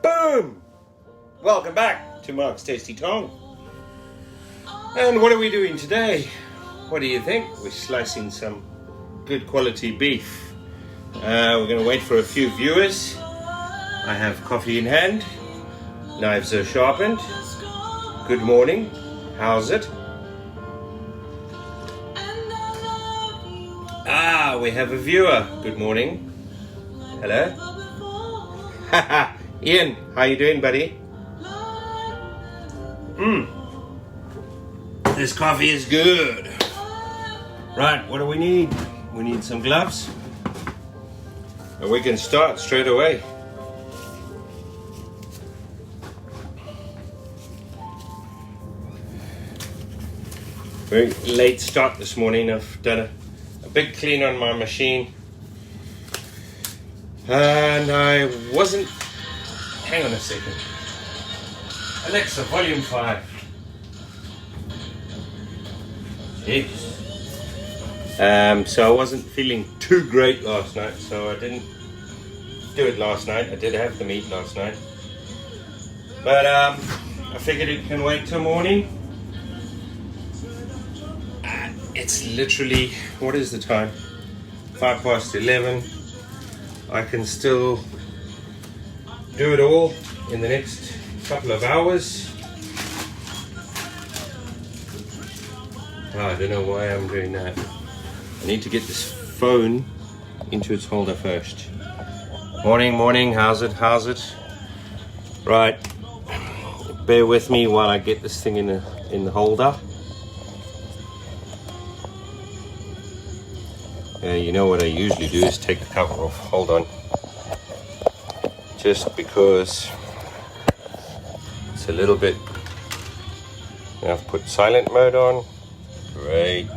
Boom! Welcome back to Mark's Tasty Tong. And what are we doing today? What do you think? We're slicing some good quality beef. We're going to wait for a few viewers. I have coffee in hand. Knives are sharpened. Good morning. How's it? We have a viewer. Good morning. Hello. Haha. Ian, how you doing, buddy? This coffee is good. Right, what do we need? We need some gloves. And we can start straight away. Very late start this morning. I've done a big clean on my machine. And I wasn't... Hang on a second. Alexa, volume 5. Jeez. So I wasn't feeling too great last night, so I didn't do it last night. I did have the meat last night. But I figured it can wait till morning. It's literally, what is the time? 11:05. I can still do it all in the next couple of hours. I don't know why I'm doing that. I need to get this phone into its holder first. Morning, how's it? Right, bear with me while I get this thing in the holder. You know what I usually do is take the cover off. Hold on. Just because it's a little bit... I've put silent mode on. Great.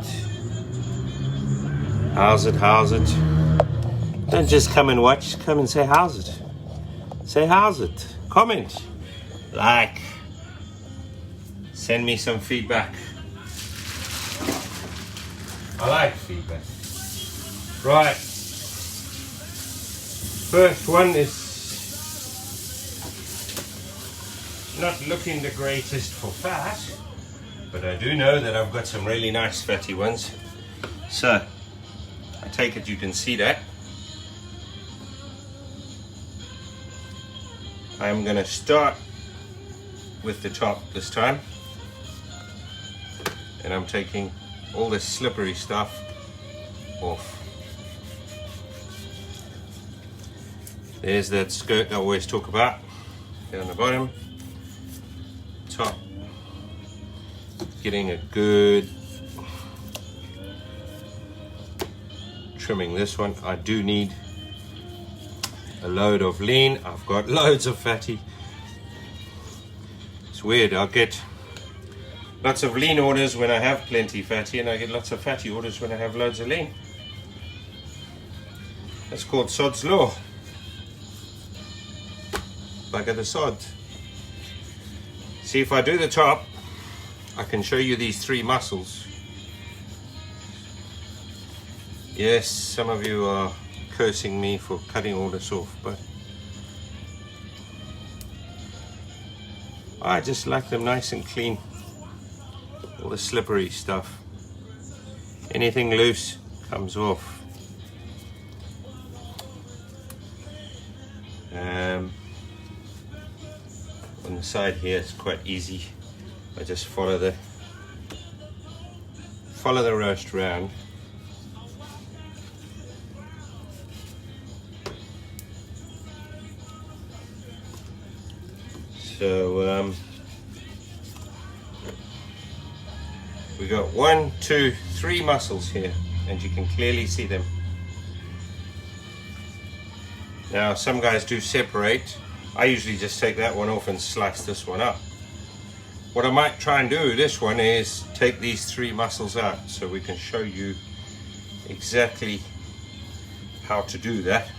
How's it? Don't just come and watch. Come and say how's it. Say how's it. Comment. Like. Send me some feedback. I like feedback. Right. First one is not looking the greatest for fat, but I do know that I've got some really nice fatty ones. So, I take it you can see that. I'm going to start with the top this time. And I'm taking all this slippery stuff off. There's that skirt I always talk about. Down the bottom. Top. Getting a good trimming this one. I do need a load of lean. I've got loads of fatty. It's weird. I'll get lots of lean orders when I have plenty fatty, and I get lots of fatty orders when I have loads of lean. That's called sod's law. Bugger the sod. See, if I do the top, I can show you these 3 muscles. Yes, some of you are cursing me for cutting all this off, but I just like them nice and clean. All the slippery stuff. Anything loose comes off. On the side here it's quite easy. I just follow the roast round. So we got 1, 2, 3 muscles here, and you can clearly see them. Now some guys do separate. I usually just take that one off and slice this one up. What I might try and do this one is take these 3 muscles out so we can show you exactly how to do that.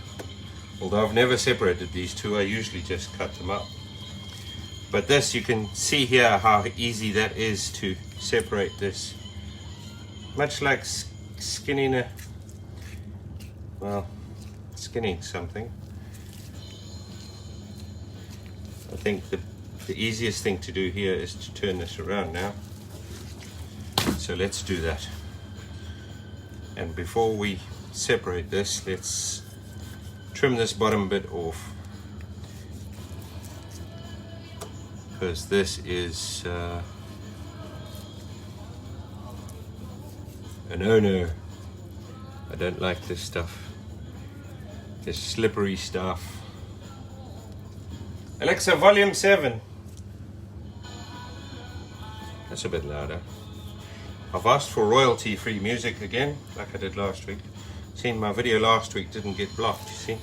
Although I've never separated these 2, I usually just cut them up. But this, you can see here how easy that is to separate this. Much like skinning skinning something. I think the easiest thing to do here is to turn this around now. So let's do that. And before we separate this, let's trim this bottom bit off, because this is a no-no. I don't like this stuff, this slippery stuff. Alexa, volume 7. That's a bit louder. I've asked for royalty-free music again, like I did last week. Seen my video last week didn't get blocked, you see.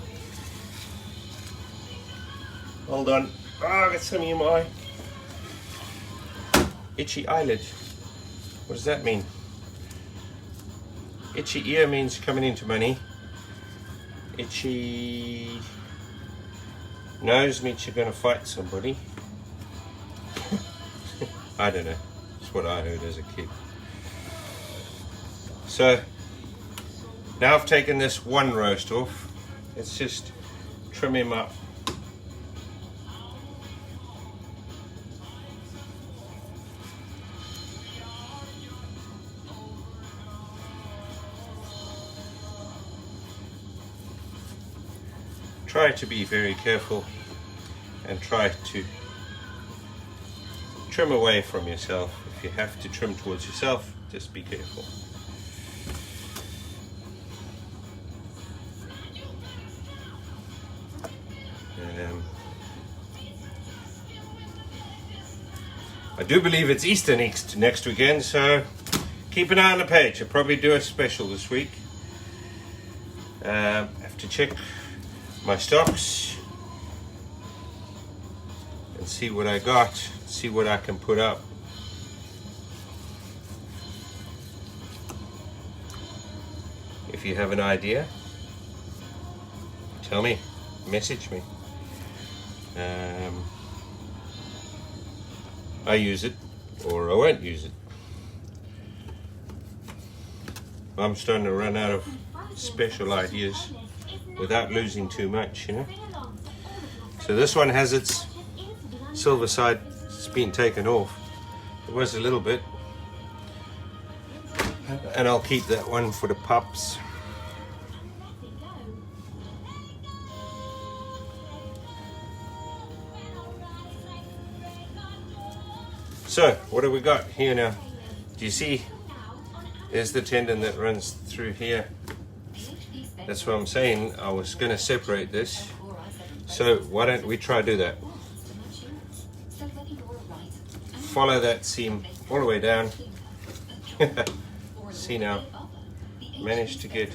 Hold on. Ah, I got something in my eye. Itchy eyelid. What does that mean? Itchy ear means coming into money. Itchy nose means you're going to fight somebody. I don't know. That's what I heard as a kid. So now I've taken this one roast off. Let's just trim him up. Try to be very careful and try to trim away from yourself. If you have to trim towards yourself, just be careful. I do believe it's Easter next weekend, so keep an eye on the page. I'll probably do a special this week. Have to check my stocks and see what I got, see what I can put up. If you have an idea, tell me, message me. I use it or I won't use it. I'm starting to run out of special ideas without losing too much, you know. So this one has its silver side. It's been taken off. It was a little bit, and I'll keep that one for the pups. So what have we got here now? Do you see? There's the tendon that runs through here. That's what I'm saying. I was going to separate this. So why don't we try to do that? Follow that seam all the way down. See now, managed to get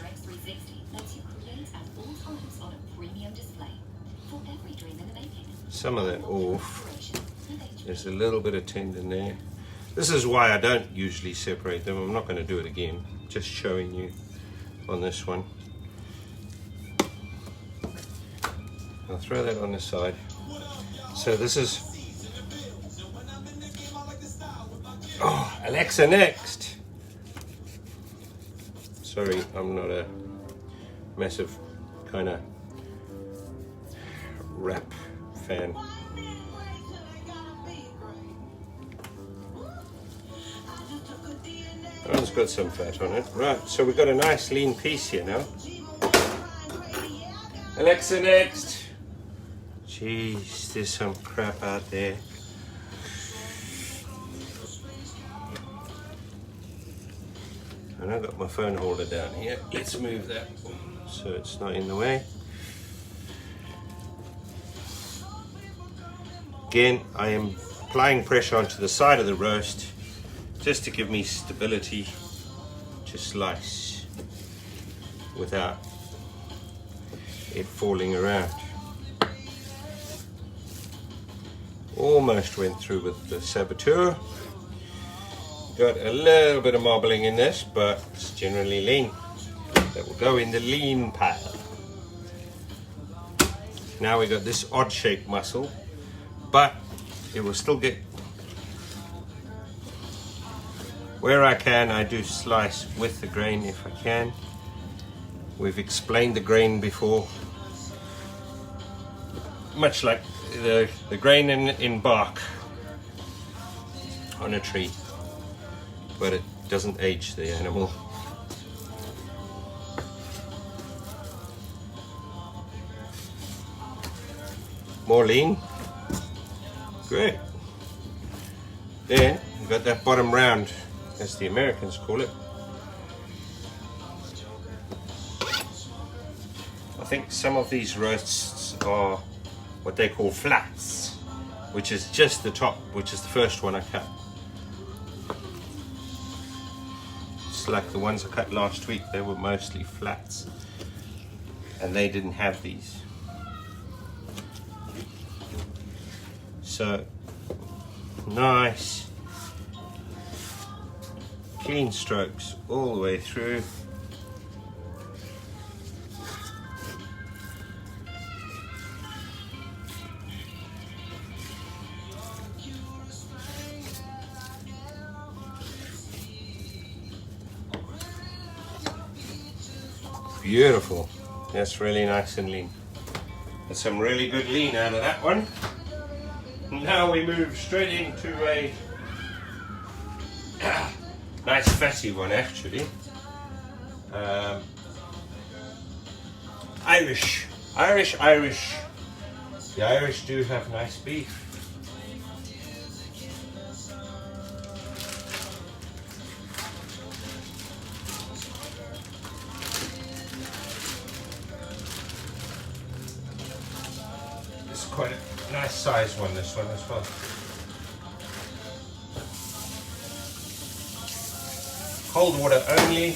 some of that off. There's a little bit of tendon there. This is why I don't usually separate them. I'm not going to do it again. Just showing you on this one. I'll throw that on the side. So this is... Oh, Alexa next! Sorry, I'm not a massive kind of rap fan. That one's got some fat on it. Right, so we've got a nice lean piece here now. Alexa next! Jeez, there's some crap out there. And I've got my phone holder down here. Let's move that so it's not in the way. Again, I am applying pressure onto the side of the roast just to give me stability to slice without it falling around. Almost went through with the saboteur. Got a little bit of marbling in this, but it's generally lean. That will go in the lean pile. Now we got this odd shaped muscle, but it will still get, where I can, I do slice with the grain if I can. We've explained the grain before. Much like the grain in bark on a tree, but it doesn't age the animal. More lean. Great. Then we've got that bottom round, as the Americans call it. I think some of these roasts are what they call flats, which is just the top, which is the first one I cut. It's like the ones I cut last week, they were mostly flats, and they didn't have these. So nice clean strokes all the way through. Beautiful. That's really nice and lean. There's some really good lean out of that one. Now we move straight into a nice fatty one, actually. Irish. The Irish do have nice beef. Quite a nice size one, this one as well. Cold water only.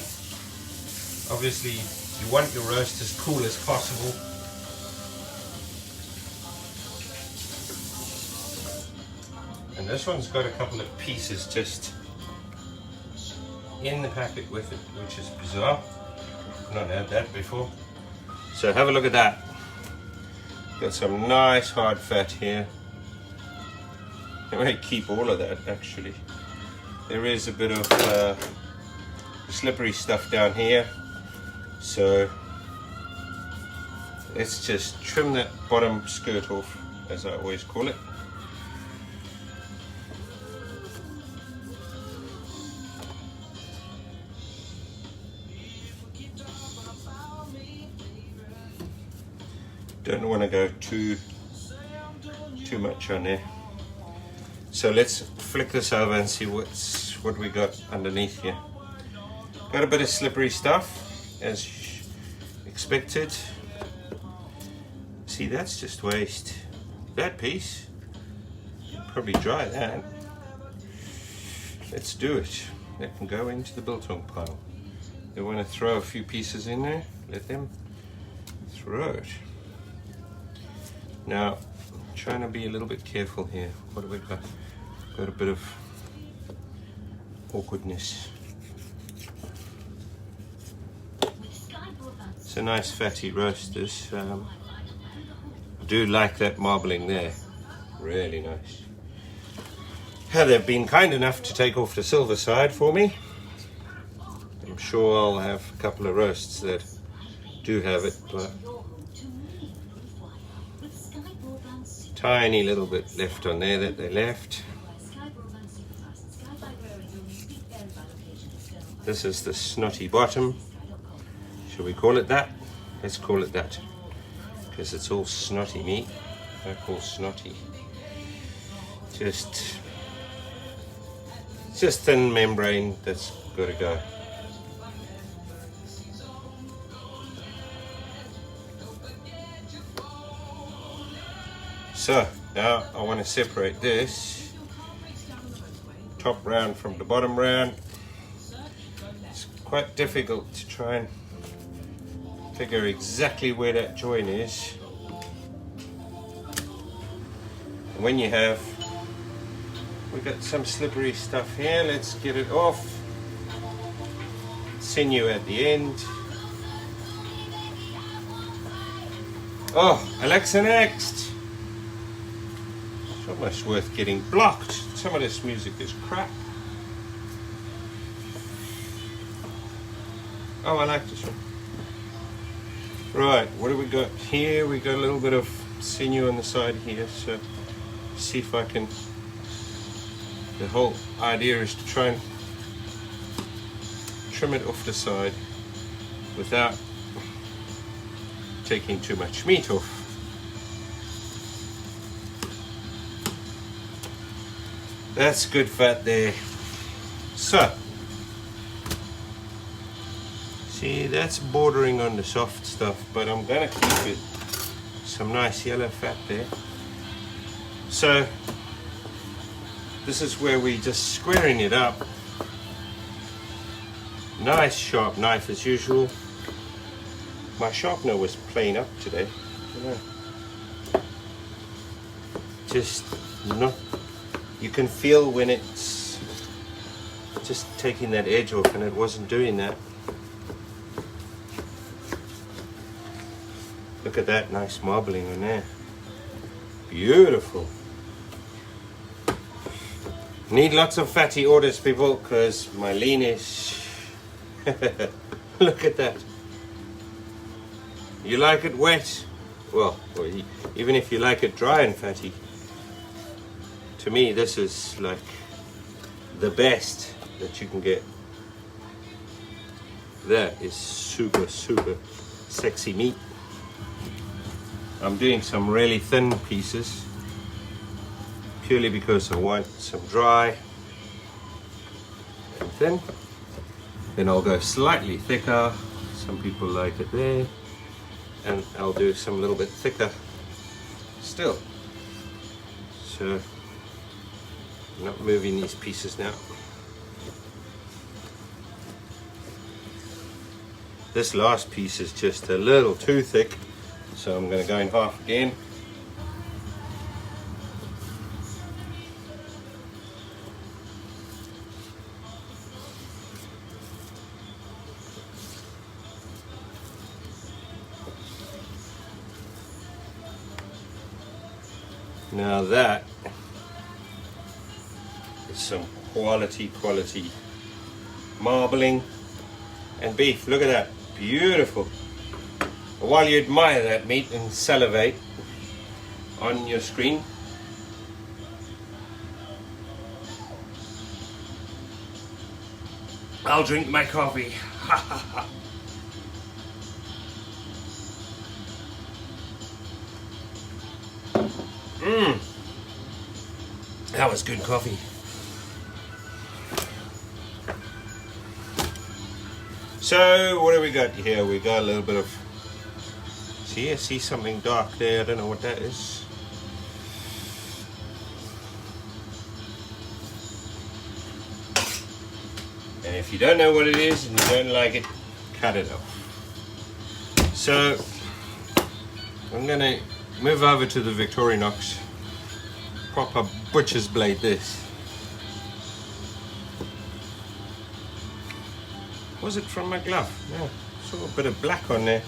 Obviously you want your roast as cool as possible. And this one's got a couple of pieces just in the packet with it, which is bizarre. I've not had that before. So have a look at that. Got some nice hard fat here. I might keep all of that actually. There is a bit of slippery stuff down here, so let's just trim that bottom skirt off, as I always call it. Don't want to go too much on there. So let's flick this over and see what we got underneath here. Got a bit of slippery stuff, as expected. See, that's just waste. That piece, probably dry that. Let's do it. That can go into the biltong pile. You want to throw a few pieces in there, let them throw it. Now, I'm trying to be a little bit careful here. What have we got? Got a bit of awkwardness. It's a nice fatty roast. This. I do like that marbling there. Really nice. They've been kind enough to take off the silverside for me. I'm sure I'll have a couple of roasts that do have it, but tiny little bit left on there that they left. This is the snotty bottom. Shall we call it that? Let's call it that, because it's all snotty meat. I call snotty. Just thin membrane that's got to go. So now I want to separate this top round from the bottom round. It's quite difficult to try and figure exactly where that join is. And when you have, we've got some slippery stuff here, let's get it off. Sinew at the end. Oh, Alexa next! It's almost worth getting blocked. Some of this music is crap. Oh, I like this one. Right, what do we got here? We got a little bit of sinew on the side here, so see if I can. The whole idea is to try and trim it off the side without taking too much meat off. That's good fat there. So, see, that's bordering on the soft stuff, but I'm gonna keep it some nice yellow fat there. So this is where we just squaring it up. Nice sharp knife as usual. My sharpener was playing up today. Just not. You can feel when it's just taking that edge off, and it wasn't doing that. Look at that nice marbling on there. Beautiful. Need lots of fatty orders, people, because my lean is... Look at that. You like it wet? Well, even if you like it dry and fatty, to me this is like the best that you can get. That is super, super sexy meat. I'm doing some really thin pieces purely because I want some dry and thin. Then I'll go slightly thicker. Some people like it there. And I'll do some a little bit thicker still. So I'm not moving these pieces now. This last piece is just a little too thick, so I'm going to go in half again. Now that is some quality marbling and beef. Look at that, beautiful. While you admire that meat and salivate on your screen, I'll drink my coffee. That was good coffee. So what do we got here? We got a little bit of, see, I see something dark there. I don't know what that is. And if you don't know what it is and you don't like it, cut it off. So I'm gonna move over to the Victorinox. Proper butcher's blade this. Was it from my glove? Yeah, saw a bit of black on there.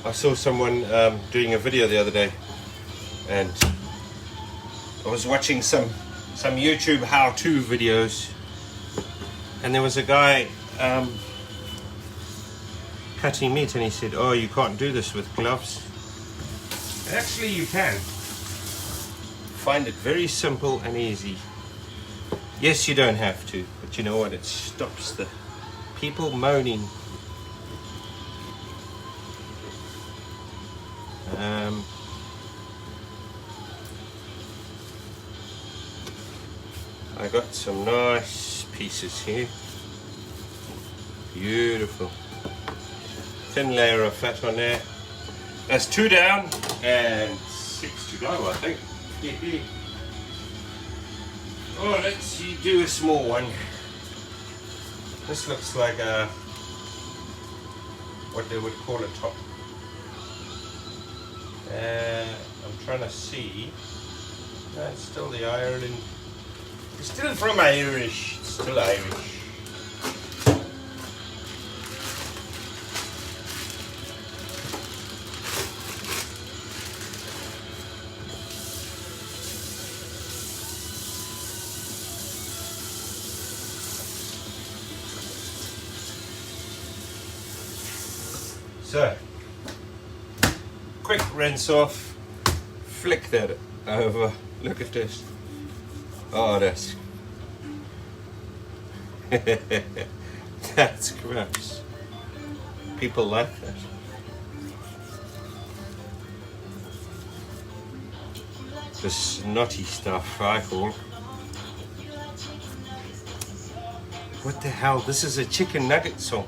I saw someone doing a video the other day, and I was watching some YouTube how-to videos, and there was a guy cutting meat, and he said, "Oh, you can't do this with gloves." Actually, you can. Find it very simple and easy. Yes, you don't have to, but you know what? It stops the people moaning. I got some nice pieces here. Beautiful. Thin layer of fat on there. That's 2 down and 6 to go, I think. Oh, let's do a small one. This looks like a, what they would call a top. I'm trying to see. No, it's still the Ireland. It's still from Irish. It's still Irish. So, quick rinse off, flick that over. Look at this. Oh, that's that's gross. People like that. The snotty stuff, I call. What the hell? This is a chicken nugget song.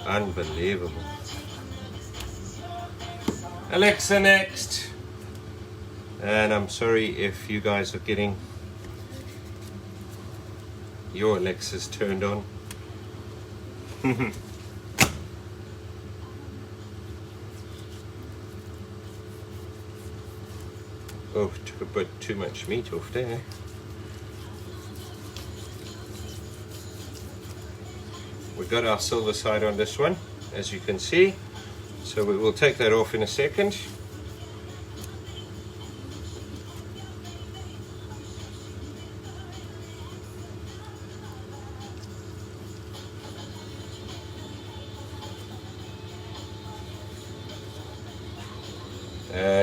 Unbelievable. Alexa next. And I'm sorry if you guys are getting your Alexas turned on. Oh, took a bit too much meat off there. We've got our silverside on this one, as you can see. So we will take that off in a second.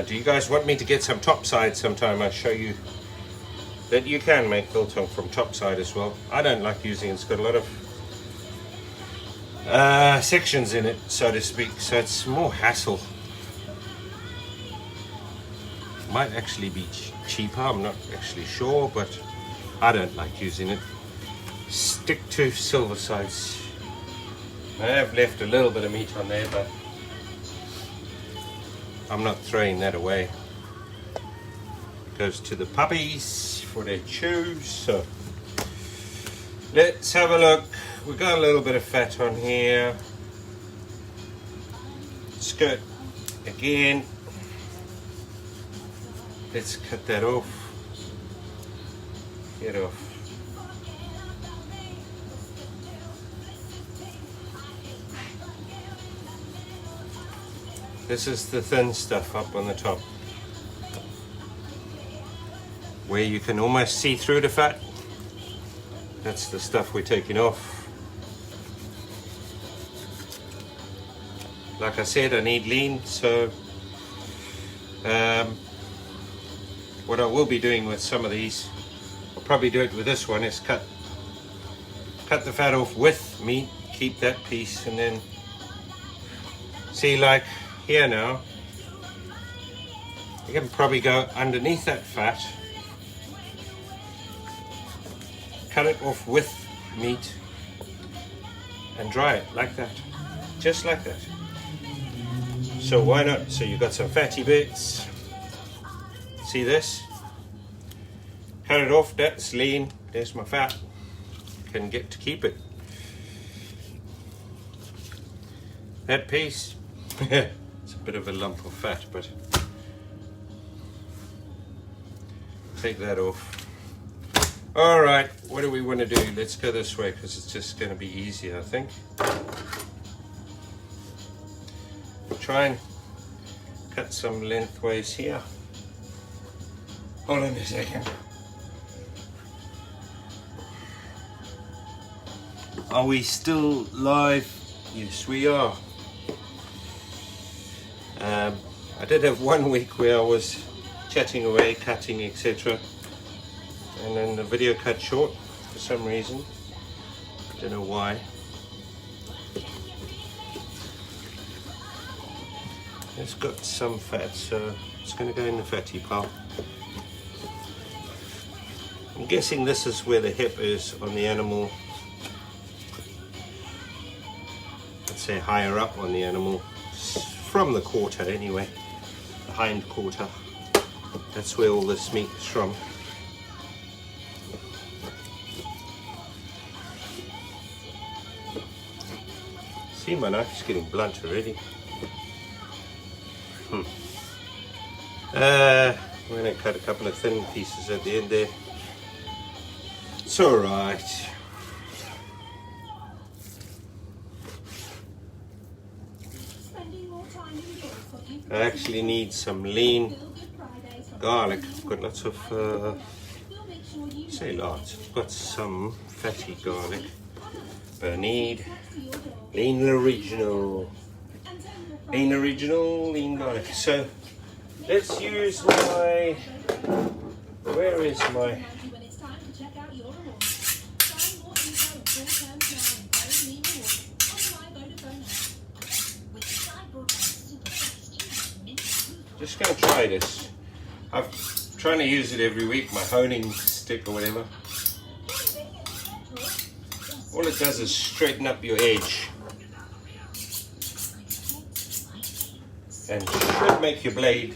Do you guys want me to get some topside sometime? I'll show you that you can make biltong from topside as well. I don't like using it. It's got a lot of sections in it, so to speak, so it's more hassle. Might actually be cheaper, I'm not actually sure, but I don't like using it. Stick to silversides. I have left a little bit of meat on there, but I'm not throwing that away. It goes to the puppies for their chews. So let's have a look. We've got a little bit of fat on here. Skirt again. Let's cut that off. Get off. This is the thin stuff up on the top, where you can almost see through the fat. That's the stuff we're taking off. Like I said, I need lean, so what I will be doing with some of these, I'll probably do it with this one, is cut the fat off with meat, keep that piece, and then see, like here now, you can probably go underneath that fat, cut it off with meat, and dry it like that, just like that. So why not? So you've got some fatty bits. See this? Cut it off, that's lean, there's my fat. Can get to keep it. That piece, it's a bit of a lump of fat, but take that off. All right, what do we want to do? Let's go this way because it's just going to be easier, I think. Try and cut some lengthways here. Hold on a second. Are we still live? Yes, we are. I did have 1 week where I was chatting away, cutting, etc. And then the video cut short for some reason. Don't know why. It's got some fat, so it's going to go in the fatty pile. I'm guessing this is where the hip is on the animal. Let's say higher up on the animal, from the quarter anyway, the hind quarter. That's where all this meat is from. See, my knife's getting blunt already. We're going to cut a couple of thin pieces at the end there. It's alright. I actually need some lean garlic. I've got lots of, say lots, I've got some fatty garlic. But I need lean original. Ain't original, ain't got it. So let's use my, where is my, just going to try this. I'm trying to use it every week, my honing stick or whatever. All it does is straighten up your edge and should make your blade